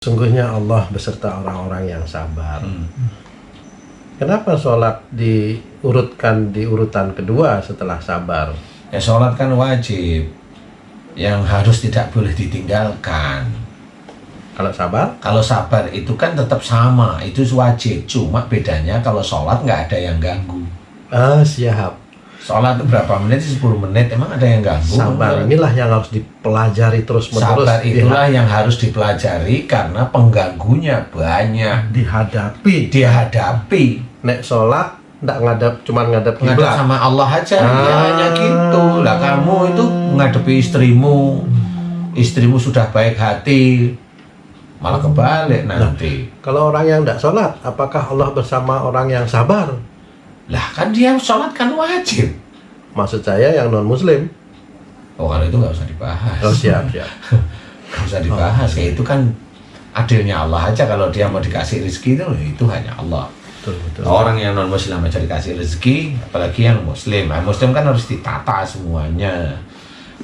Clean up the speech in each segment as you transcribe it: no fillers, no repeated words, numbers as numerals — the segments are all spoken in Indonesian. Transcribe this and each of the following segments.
sungguhnya Allah beserta orang-orang yang sabar. Kenapa sholat diurutkan di urutan kedua setelah sabar? Ya sholat kan wajib, yang harus tidak boleh ditinggalkan. Kalau sabar? Kalau sabar itu kan tetap sama, itu wajib. Cuma bedanya kalau sholat nggak ada yang ganggu. Siap. Sholat itu berapa menit? 10 menit, emang ada yang ganggu? Sabar inilah yang harus dipelajari terus-menerus. Sabar itulah yang harus dipelajari karena pengganggunya banyak. Dihadapi. Nek sholat ndak ngadap, cuma ngadap Ngadap kiblat. sama Allah aja, ya hanya gitu. Lah kamu itu menghadapi istrimu sudah baik hati, malah kebalik nanti. Kalau orang yang ndak sholat, apakah Allah bersama orang yang sabar? Lah kan dia sholat kan wajib. Maksud saya yang non muslim. Oh kalau itu nggak usah dibahas. Oh siap. Nggak usah dibahas, ya itu kan adilnya Allah aja. Kalau dia mau dikasih rezeki itu hanya Allah. Betul. Orang yang non muslim aja dikasih rezeki, apalagi yang muslim. Nah, muslim kan harus ditata semuanya.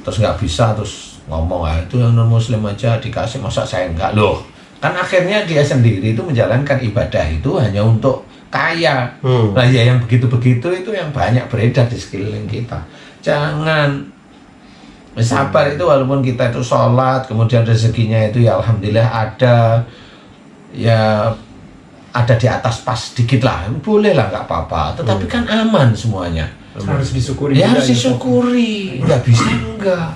Terus nggak bisa terus ngomong itu yang non muslim aja dikasih, masa saya enggak loh. Kan akhirnya dia sendiri itu menjalankan ibadah itu hanya untuk kaya. Nah ya yang begitu-begitu itu yang banyak beredar di sekeliling kita. Jangan sabar itu, walaupun kita itu sholat kemudian rezekinya itu ya alhamdulillah ada, ya ada di atas pas dikit lah, boleh lah, nggak apa-apa. Tetapi kan aman semuanya. Harus disyukuri. Ya harus disyukuri, nggak bisa enggak.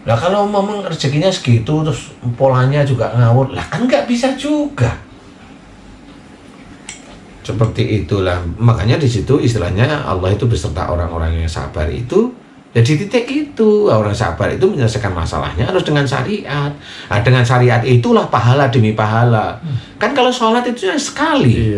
Lah kalau memang rezekinya segitu terus polanya juga ngawur, lah kan nggak bisa juga. Seperti itulah, makanya di situ istilahnya Allah itu beserta orang-orang yang sabar itu. Jadi titik itu, orang sabar itu menyelesaikan masalahnya harus dengan syariat. Nah, dengan syariat itulah pahala demi pahala. Kan kalau sholat itu sekali.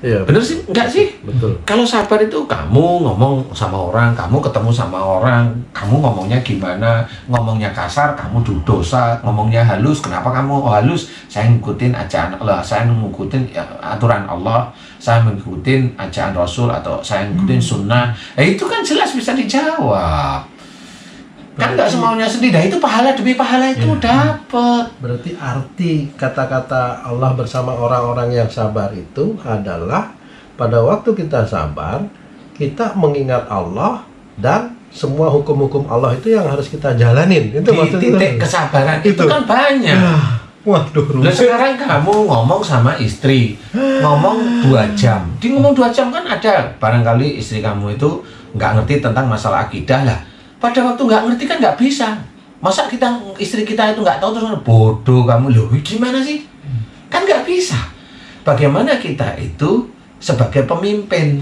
Iya. Bener sih? Enggak sih? Betul. Kalau sabar itu kamu ngomong sama orang, kamu ketemu sama orang, kamu ngomongnya gimana? Ngomongnya kasar, kamu dosa. Ngomongnya halus, kenapa kamu halus? Saya ngikutin ajaran Allah, saya ngikutin aturan Allah, saya ngikutin ajaran Rasul, atau saya ngikutin sunnah. Itu kan jelas bisa dijawab. Kan nggak semaunya sendiri. Nah, itu pahala demi pahala itu dapat. Berarti arti kata-kata Allah bersama orang-orang yang sabar itu adalah pada waktu kita sabar, kita mengingat Allah dan semua hukum-hukum Allah itu yang harus kita jalanin. Itu Di maksudnya. titik kesabaran itu kan banyak. Waduh, Lah sekarang kamu ngomong sama istri, ngomong 2 jam. Di ngomong 2 jam kan ada barangkali istri kamu itu nggak ngerti tentang masalah akidah lah. Pada waktu nggak ngerti kan nggak bisa. Masa istri kita itu nggak tahu terus bodoh kamu loh, gimana sih? Kan nggak bisa. Bagaimana kita itu sebagai pemimpin,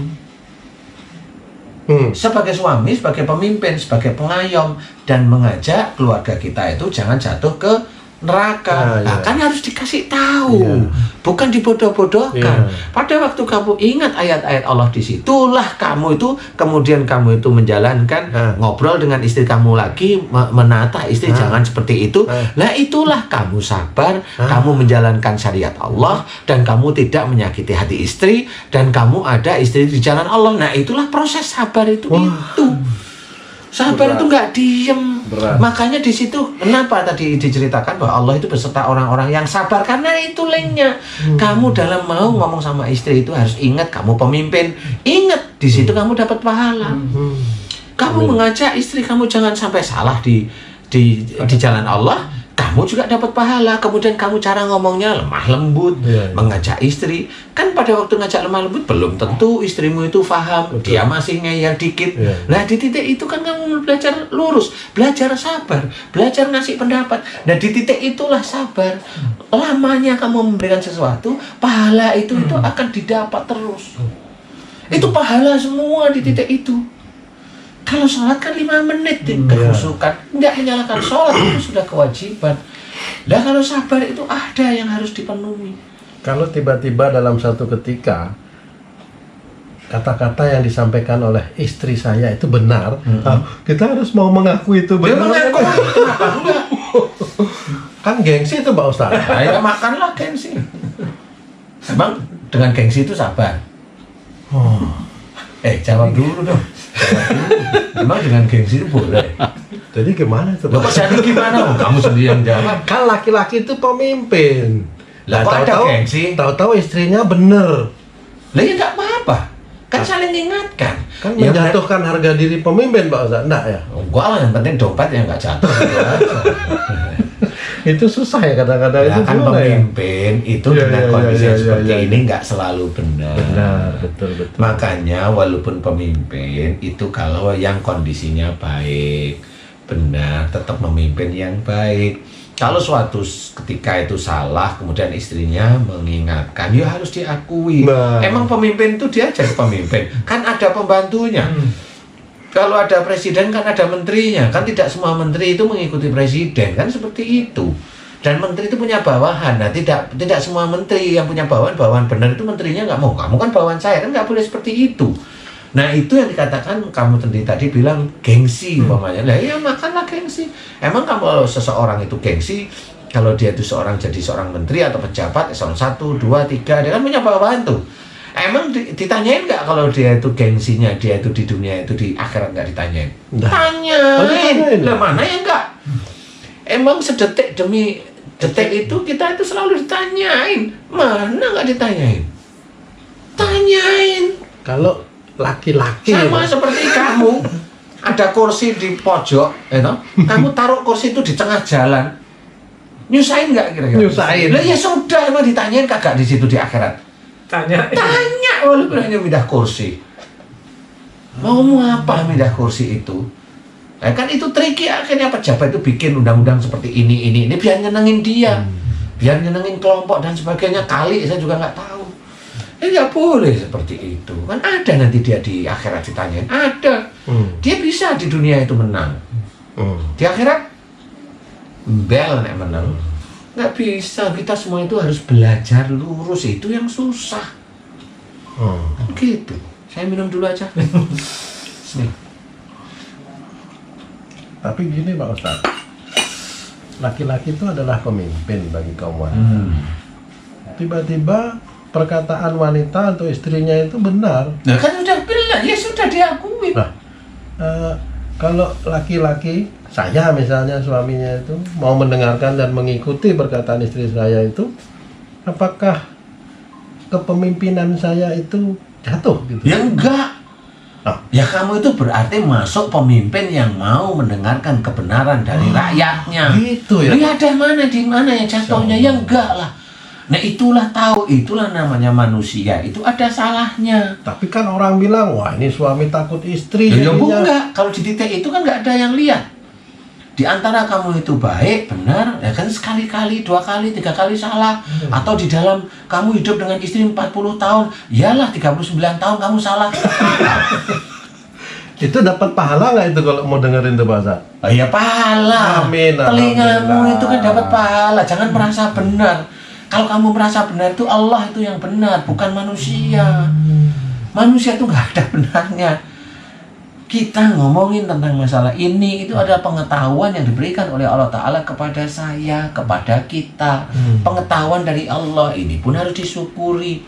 sebagai suami, sebagai pemimpin, sebagai pengayom, dan mengajak keluarga kita itu jangan jatuh ke neraka. Nah, kan harus dikasih tahu, bukan dibodoh-bodohkan. Pada waktu kamu ingat ayat-ayat Allah di situlah kamu itu kemudian kamu itu menjalankan, ngobrol dengan istri kamu lagi, menata istri jangan seperti itu. Lah itulah kamu sabar, kamu menjalankan syariat Allah, dan kamu tidak menyakiti hati istri, dan kamu ada istri di jalan Allah. Nah itulah proses sabar itu. Sabar itu nggak diem. Makanya di situ kenapa tadi diceritakan bahwa Allah itu beserta orang-orang yang sabar, karena itu linknya. Kamu dalam mau ngomong sama istri itu harus ingat kamu pemimpin. Ingat di situ kamu dapat pahala. Kamu mengajak istri kamu jangan sampai salah di jalan Allah, kamu juga dapat pahala. Kemudian kamu cara ngomongnya lemah lembut, mengajak istri. Kan pada waktu ngajak lemah lembut belum tentu istrimu itu paham. Dia masih ngeyel dikit. Nah di titik itu kan kamu belajar lurus, belajar sabar, belajar ngasih pendapat. Nah di titik itulah sabar. Lamanya kamu memberikan sesuatu, pahala itu akan didapat terus. Itu pahala semua di titik itu. Kalau sholat kan 5 menit kehusukan, nggak menyalahkan sholat, itu sudah kewajiban. Nah kalau sabar itu ada yang harus dipenuhi. Kalau tiba-tiba dalam satu ketika kata-kata yang disampaikan oleh istri saya itu benar, kita harus mau mengaku itu benar. Dia mengaku, kenapa enggak? Kan gengsi itu Pak Ustaz. Ya makanlah gengsi. Emang dengan gengsi itu sabar? Jawab dulu dong. Emang dengan gengsi itu boleh? Jadi gimana itu, Loh, Pak? kok jadi gimana? Kamu sendiri yang jawab. Kan laki-laki itu pemimpin. Lah, kok ada gengsi? Tahu-tahu istrinya bener. Lah ya nggak apa-apa. Kan saling ingatkan. Kan Ya, menjatuhkan harga diri pemimpin, Pak Ustaz. Enggak ya? enggak lah, yang penting dompet yang nggak jatuh. Gitu aja. Itu susah ya kadang-kadang Ya itu kan juga ya. pemimpin itu Ya, dengan ya, kondisi ya, yang ya, seperti ya, ya. ini nggak selalu benar. Benar, betul. Makanya walaupun pemimpin itu kalau yang kondisinya baik, benar, tetap memimpin yang baik. Kalau suatu ketika itu salah, kemudian istrinya mengingatkan, ya harus diakui. Nah. Emang pemimpin itu dia jadi pemimpin, kan ada pembantunya. Kalau ada presiden kan ada menterinya, kan tidak semua menteri itu mengikuti presiden, kan seperti itu. Dan menteri itu punya bawahan, nah tidak semua menteri yang punya bawahan benar itu menterinya nggak mau, kamu kan bawahan saya, kan nggak boleh seperti itu. Nah itu yang dikatakan kamu tadi bilang gengsi umpamanya. Lah ya makanlah gengsi. Emang kalau seseorang itu gengsi, kalau dia itu jadi seorang menteri atau pejabat, eselon 1, 2, 3, dia kan punya bawahan tuh. Emang ditanyain nggak kalau dia itu gengsinya, dia itu di dunia itu di akhirat nggak ditanyain? Nah. Tanyain. Lah mana ya nggak? Emang sedetik demi detik itu kita itu selalu ditanyain. Mana nggak ditanyain? Tanyain. Kalau laki-laki Sama seperti kamu, ada kursi di pojok, kamu taruh kursi itu di tengah jalan, nyusahin nggak kira-kira? Nyusahin. Lah ya sudah, emang ditanyain kagak di situ di akhirat? Tanya, walaupun hanya pindah kursi. Mau apa pindah kursi itu? Kan itu tricky, akhirnya pejabat itu bikin undang-undang seperti ini biar nyenengin dia, biar nyenengin kelompok dan sebagainya. Kali saya juga nggak tahu. Ya boleh seperti itu. Kan ada nanti dia di akhirat ditanyain. Ada. Dia bisa di dunia itu menang. Di akhirat bel nek menang. Nggak bisa. Kita semua itu harus belajar lurus. Itu yang susah. Gitu. Saya minum dulu aja. Tapi gini Pak Ustaz, laki-laki itu adalah pemimpin bagi kaum wanita. Tiba-tiba perkataan wanita atau istrinya itu benar. Nah kan udah benar, ya sudah diakui. Nah, kalau laki-laki, saya misalnya suaminya itu mau mendengarkan dan mengikuti perkataan istri saya itu, apakah kepemimpinan saya itu jatuh gitu? Ya enggak. Ya kamu itu berarti masuk pemimpin yang mau mendengarkan kebenaran dari rakyatnya. Gitu ya. Ya ada di mana ya jatuhnya? Ya enggak lah. Nah itulah namanya manusia, itu ada salahnya. Tapi kan orang bilang, wah ini suami takut istri. Ya jadinya. enggak, kalau di titik itu kan enggak ada yang lihat. Di antara kamu itu baik, benar, ya kan sekali-kali, 2 kali, 3 kali salah. Atau di dalam kamu hidup dengan istri 40 tahun, iyalah 39 tahun kamu salah. Itu dapat pahala nggak itu kalau mau dengerin tuh bahasa? Ya pahala. Amin, Telingamu alhamdulillah. itu kan dapat pahala, jangan merasa benar. Kalau kamu merasa benar itu Allah itu yang benar, bukan manusia. Manusia itu nggak ada benarnya. Kita ngomongin tentang masalah ini, itu adalah pengetahuan yang diberikan oleh Allah Ta'ala kepada saya, kepada kita. Pengetahuan dari Allah ini pun harus disyukuri.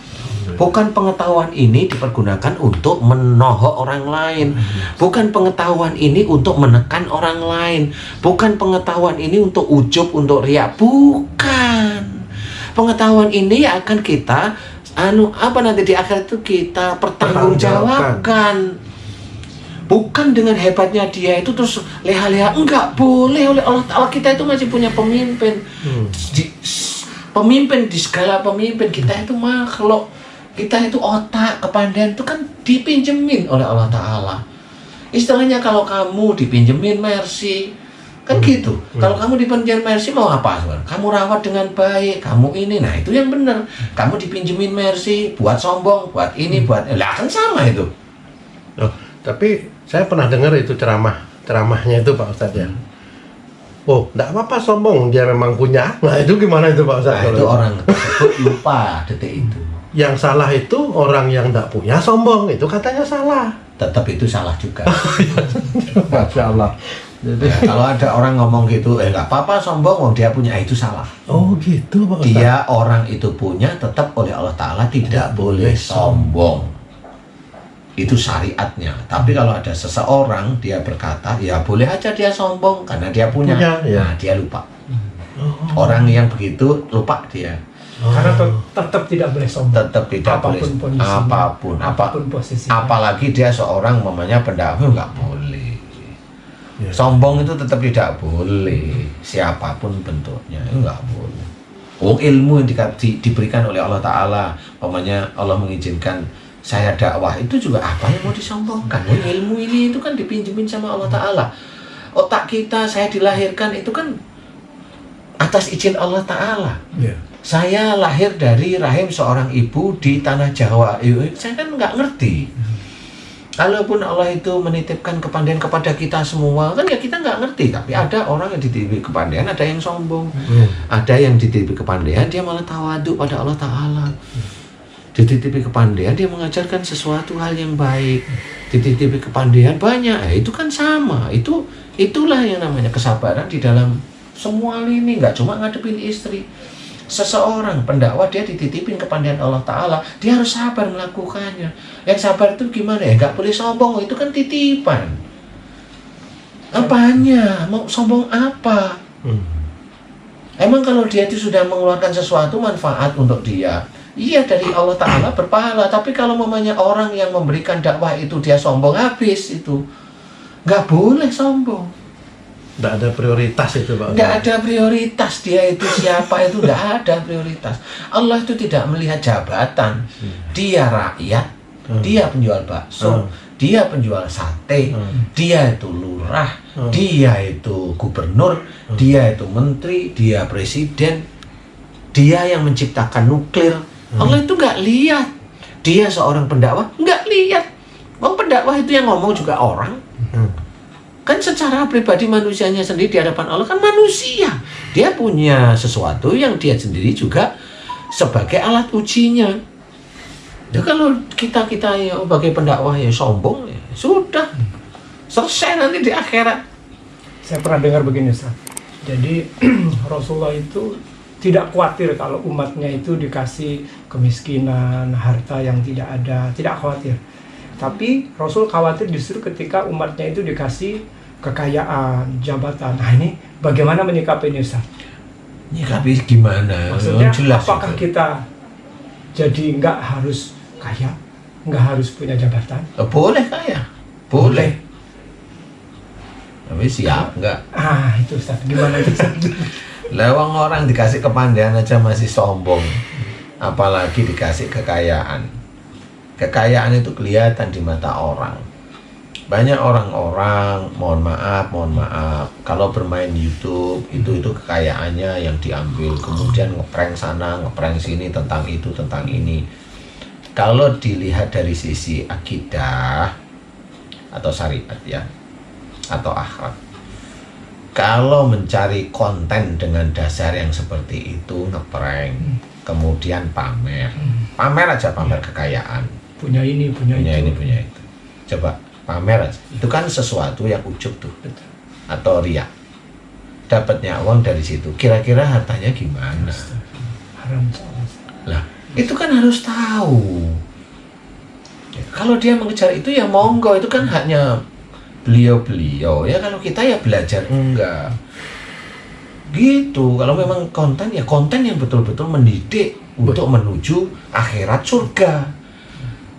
Bukan pengetahuan ini dipergunakan untuk menohok orang lain. Bukan pengetahuan ini untuk menekan orang lain. Bukan pengetahuan ini untuk ujub, untuk riak. Bukan. Pengetahuan ini akan kita nanti di akhirat itu kita pertanggungjawabkan. Bukan dengan hebatnya dia itu terus leha-leha, enggak boleh. Oleh Allah Ta'ala kita itu masih punya pemimpin. Pemimpin di segala pemimpin, kita itu makhluk, kita itu otak, kepandaian itu kan dipinjemin oleh Allah Ta'ala. Istilahnya kalau kamu dipinjemin mercy, kan gitu. Kalau kamu dipinjemin mercy mau apa? Kamu rawat dengan baik, kamu ini, nah itu yang benar. Kamu dipinjemin mercy buat sombong, buat ini, buat lah kan sama itu. Tapi saya pernah dengar itu ceramahnya itu Pak Ustadz ya. Oh, enggak apa-apa sombong, dia memang punya. Nah, itu gimana itu Pak Ustadz? Nah, itu orang tersebut lupa detik itu. Yang salah itu orang yang enggak punya sombong, itu katanya salah. Tetap itu salah juga. Masya Allah. Jadi Kalau ada orang ngomong gitu, nggak apa-apa sombong, dia punya, itu salah. oh gitu Pak Ustadz. Dia orang itu punya, tetap oleh Allah Ta'ala tidak boleh sombong. Itu syariatnya. Tapi kalau ada seseorang dia berkata, ya boleh aja dia sombong karena dia punya. Ya. Nah, dia lupa. Orang yang begitu lupa dia. Karena tetap tidak boleh sombong. Tetap tidak boleh apapun posisinya. apalagi dia seorang mamanya pendakwah nggak boleh. Ya. Sombong itu tetap tidak boleh. Siapapun bentuknya itu nggak boleh. Ilmu yang diberikan oleh Allah Ta'ala, mamanya Allah mengizinkan saya dakwah, itu juga apa yang mau disombongkan? Ilmu ini itu kan dipinjemin sama Allah Ta'ala. Otak kita, saya dilahirkan itu kan atas izin Allah Ta'ala. Ya. Saya lahir dari rahim seorang ibu di tanah Jawa. Saya kan nggak ngerti. Kalaupun Allah itu menitipkan kepandaian kepada kita semua, kan ya kita nggak ngerti. Tapi ada orang yang dititipi kepandaian, ada yang sombong. Ada yang dititipi kepandaian, dia malah tawaduk pada Allah Ta'ala. Dititipi kepandaian, dia mengajarkan sesuatu hal yang baik. Dititipi kepandaian banyak, itu kan sama. Itulah yang namanya kesabaran di dalam semua lini, nggak cuma ngadepin istri. Seseorang pendakwah dia dititipin kepandaian Allah Ta'ala, dia harus sabar melakukannya. Yang sabar itu gimana ya? Nggak boleh sombong, itu kan titipan. Apanya? Mau sombong apa? Emang kalau dia itu sudah mengeluarkan sesuatu manfaat untuk dia, iya dari Allah Ta'ala berpahala. Tapi kalau mamanya orang yang memberikan dakwah itu dia sombong, habis itu. Nggak boleh sombong. Nggak ada prioritas itu, Pak. Nggak ada prioritas, dia itu siapa itu nggak ada prioritas. Allah itu tidak melihat jabatan. Dia rakyat, dia penjual bakso, dia penjual sate, dia itu lurah, dia itu gubernur, dia itu menteri, dia presiden, dia yang menciptakan nuklir. Allah itu nggak lihat. Dia seorang pendakwah nggak lihat. Mau pendakwah itu yang ngomong juga orang. Kan secara pribadi manusianya sendiri di hadapan Allah kan manusia. Dia punya sesuatu yang dia sendiri juga sebagai alat ujinya. Ya kalau kita ya sebagai pendakwah ya sombong, ya sudah selesai nanti di akhirat. Saya pernah dengar begini, Ustaz. Jadi Rasulullah itu tidak khawatir kalau umatnya itu dikasih kemiskinan, harta yang tidak ada, tidak khawatir. Tapi Rasul khawatir justru ketika umatnya itu dikasih kekayaan, jabatan. Nah ini bagaimana menyikapi ini, Ustaz? Nyikapi gimana? Maksudnya Jelas apakah itu. kita jadi nggak harus kaya, nggak harus punya jabatan? Boleh kaya? Boleh. Tapi siap nggak? Itu Ustaz, gimana itu, Ustaz? Lewang orang dikasih kepandaian aja masih sombong. Apalagi dikasih kekayaan. Kekayaan itu kelihatan di mata orang. Banyak orang-orang, mohon maaf, kalau bermain YouTube itu kekayaannya yang diambil, kemudian ngeprank sana, ngeprank sini tentang itu, tentang ini. Kalau dilihat dari sisi akidah atau syariat ya, atau akhlak, kalau mencari konten dengan dasar yang seperti itu, ngeprank, kemudian pamer aja, pamer kekayaan. Punya ini, punya itu. Punya itu. Coba pamer aja. Itu kan sesuatu yang ujub tuh. Betul. Atau riak. Dapatnya uang dari situ. Kira-kira hartanya gimana? Haram. Lah, itu kan harus tahu. Ya, kalau dia mengejar itu ya monggo, itu kan haknya beliau-beliau. Ya kalau kita ya belajar enggak. Gitu. Kalau memang konten ya konten yang betul-betul mendidik untuk menuju akhirat surga.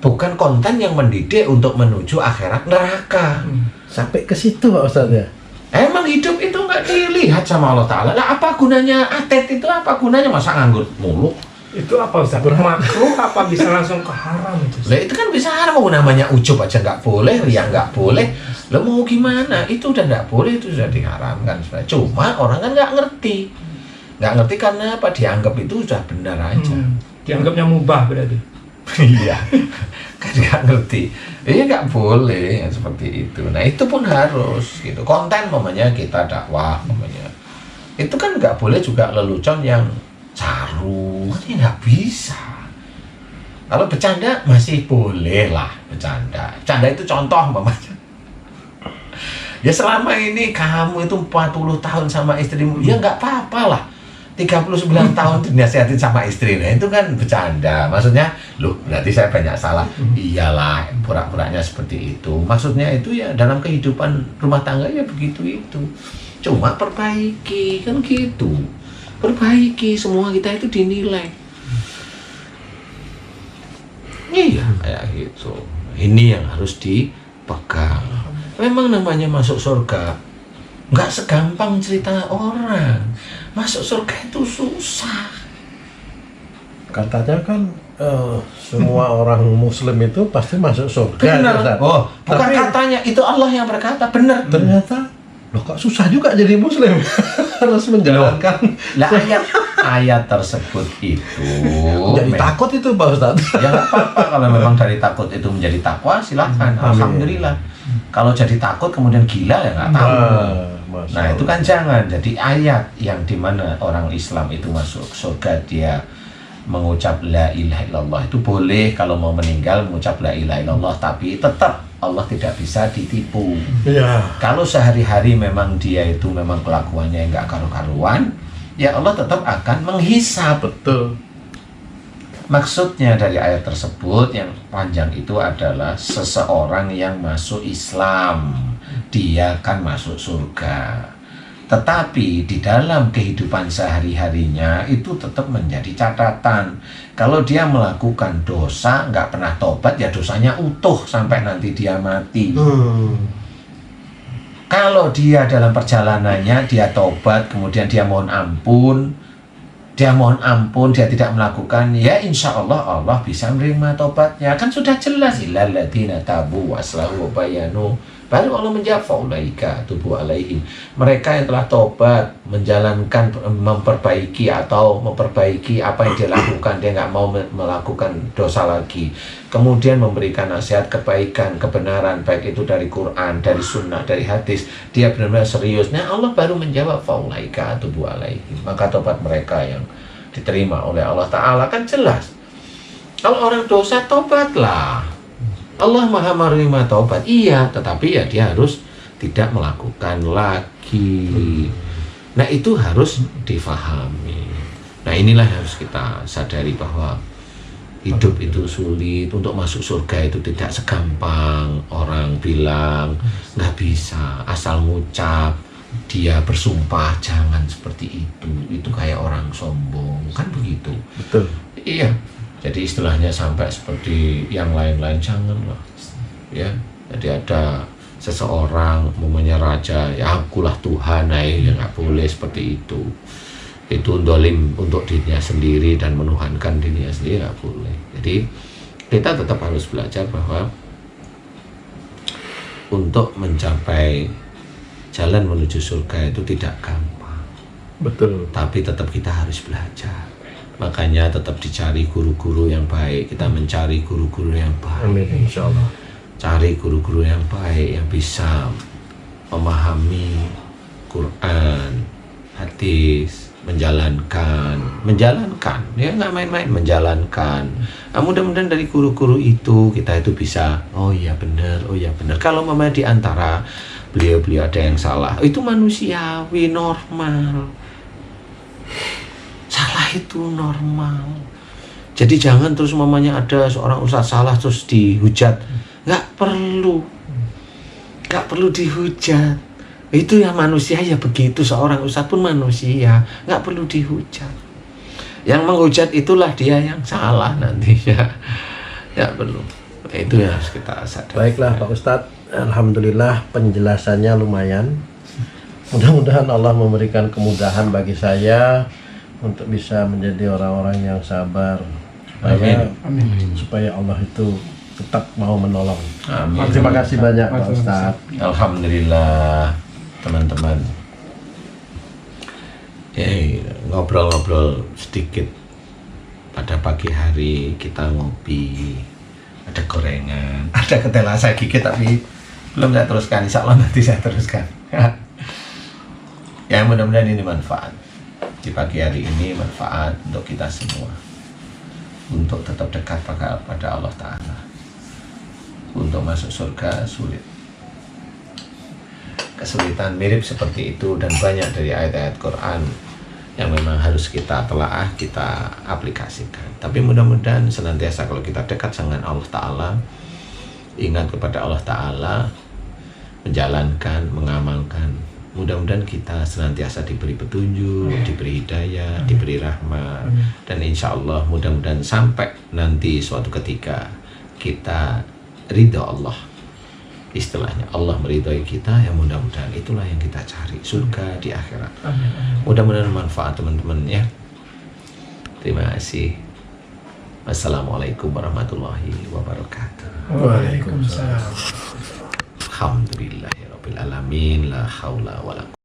Bukan konten yang mendidik untuk menuju akhirat neraka. Sampai ke situ, Pak Ustadz ya. Emang hidup itu nggak dilihat sama Allah Ta'ala. Lah apa gunanya atet itu, apa gunanya masa nganggur mulu? Itu apa, Ustaz? Makruh apa bisa langsung ke haram itu, Ustaz? Lah itu kan bisa haram, namanya ujub aja nggak boleh, riya nggak boleh. Lah mau gimana? Itu udah nggak boleh, itu sudah diharamkan. Cuma orang kan nggak ngerti. Nggak ngerti karena apa? Dianggap itu sudah benar aja. Dianggapnya mubah berarti. Iya, kan nggak ngerti. Iya nggak boleh seperti itu. Nah itu pun harus gitu. Konten mamanya kita dakwah mamanya. Itu kan nggak boleh juga lelucon yang caru. Ini nggak bisa. Kalau bercanda masih boleh lah bercanda. Bercanda itu contoh mamanya. Ya selama ini kamu itu 40 tahun sama istrimu, ya nggak apa-apa lah. 39 tahun dinasihatin sama istri, nah itu kan bercanda. Maksudnya, loh berarti saya banyak salah. Iyalah, pura-puranya seperti itu. Maksudnya itu ya dalam kehidupan rumah tangga ya begitu itu. Cuma perbaiki, kan gitu. Perbaiki, semua kita itu dinilai. Iya, kayak gitu. Ini yang harus dipegang. Memang namanya masuk surga nggak segampang cerita orang. Masuk surga itu susah. Katanya kan semua orang muslim itu pasti masuk surga. Benar. Ustaz. Oh, bukan Tapi katanya, itu Allah yang berkata. Benar. ternyata loh kok susah juga jadi muslim. Harus menjalankan. Lah ayat tersebut itu Jadi takut itu Pak Ustadz. ya nggak apa-apa. Kalau memang dari takut itu menjadi takwa, silahkan. Amin. Alhamdulillah. Kalau jadi takut kemudian gila ya nggak tahu. Masya Nah itu Allah. kan jangan. Jadi ayat yang dimana orang Islam itu masuk surga, dia mengucap la ilaha illallah, itu boleh kalau mau meninggal mengucap la ilaha illallah, tapi tetap Allah tidak bisa ditipu. Iya. Kalau sehari-hari memang dia itu memang kelakuannya nggak karu-karuan, ya Allah tetap akan menghisab. Betul. Maksudnya dari ayat tersebut yang panjang itu adalah seseorang yang masuk Islam, dia kan masuk surga. Tetapi di dalam kehidupan sehari-harinya itu tetap menjadi catatan. Kalau dia melakukan dosa, nggak pernah tobat, ya dosanya utuh sampai nanti dia mati. Kalau dia dalam perjalanannya, dia tobat, kemudian dia mohon ampun, dia tidak melakukan, ya insya Allah Allah bisa menerima tobatnya. Kan sudah jelas, illal ladzina tabu waslahu wa bayanu. Baru Allah menjawab, faulaika tubu alaihim. Mereka yang telah tobat, menjalankan, memperbaiki apa yang dia lakukan, dia nggak mau melakukan dosa lagi. Kemudian memberikan nasihat kebaikan, kebenaran, baik itu dari Quran, dari sunnah, dari hadis. Dia benar-benar serius. Nah Allah baru menjawab, faulaika tubu alaihim. Maka tobat mereka yang diterima oleh Allah Ta'ala, kan jelas. Kalau orang dosa, tobatlah. Allah Maha menerima taubat, iya, tetapi ya dia harus tidak melakukan lagi. Nah itu harus difahami. Nah inilah yang harus kita sadari, bahwa hidup itu sulit. Untuk masuk surga itu tidak segampang orang bilang. Nggak bisa asal ngucap, dia bersumpah, jangan seperti itu kayak orang sombong, kan begitu. Betul. Iya. Jadi istilahnya sampai seperti yang lain-lain, janganlah. Ya, jadi ada seseorang umumnya raja, ya akulah Tuhan, nah ya nggak boleh seperti itu. Itu dolim untuk dirinya sendiri dan menuhankan dirinya sendiri, nggak boleh. Jadi kita tetap harus belajar bahwa untuk mencapai jalan menuju surga itu tidak gampang. Betul. Tapi tetap kita harus belajar. Makanya tetap dicari guru-guru yang baik. Kita mencari guru-guru yang baik. Amin, insya Allah. Cari guru-guru yang baik, yang bisa memahami Quran, hadis, menjalankan, ya nggak main-main, menjalankan. Nah, mudah-mudahan dari guru-guru itu kita itu bisa, oh iya benar. Kalau memang di antara beliau-beliau ada yang salah, itu manusiawi, normal. Salah itu normal. Jadi jangan terus mamanya ada seorang ustaz salah terus dihujat. Nggak perlu dihujat. Itu ya manusia ya begitu, seorang ustaz pun manusia, nggak perlu dihujat. Yang menghujat itulah dia yang salah nantinya. Ya perlu. Itu yang harus kita sadari. Baiklah Pak Ustadz, alhamdulillah penjelasannya lumayan. Mudah-mudahan Allah memberikan kemudahan bagi saya untuk bisa menjadi orang-orang yang sabar, supaya Allah itu tetap mau menolong. Amin. Terima kasih banyak Pak Ustadz. Alhamdulillah teman-teman. Ngobrol-ngobrol sedikit pada pagi hari, kita ngopi, ada gorengan, ada ketela saya gigit tapi belum saya teruskan. Insya Allah nanti saya teruskan. Ya mudah-mudahan ini manfaat. Di pagi hari ini manfaat untuk kita semua, untuk tetap dekat pada Allah Ta'ala. Untuk masuk surga sulit, kesulitan mirip seperti itu, dan banyak dari ayat-ayat Quran yang memang harus kita telaah, kita aplikasikan. Tapi mudah-mudahan senantiasa kalau kita dekat dengan Allah Ta'ala, ingat kepada Allah Ta'ala, menjalankan, mengamalkan, mudah-mudahan kita senantiasa diberi petunjuk, diberi hidayah, diberi rahmat, dan insya Allah mudah-mudahan sampai nanti suatu ketika kita ridha Allah, istilahnya Allah meridhai kita, ya mudah-mudahan itulah yang kita cari, surga di akhirat. Mudah-mudahan manfaat teman-teman ya. Terima kasih. Wassalamualaikum warahmatullahi wabarakatuh. Waalaikumsalam. Alhamdulillahirabbil alamin, la haula wala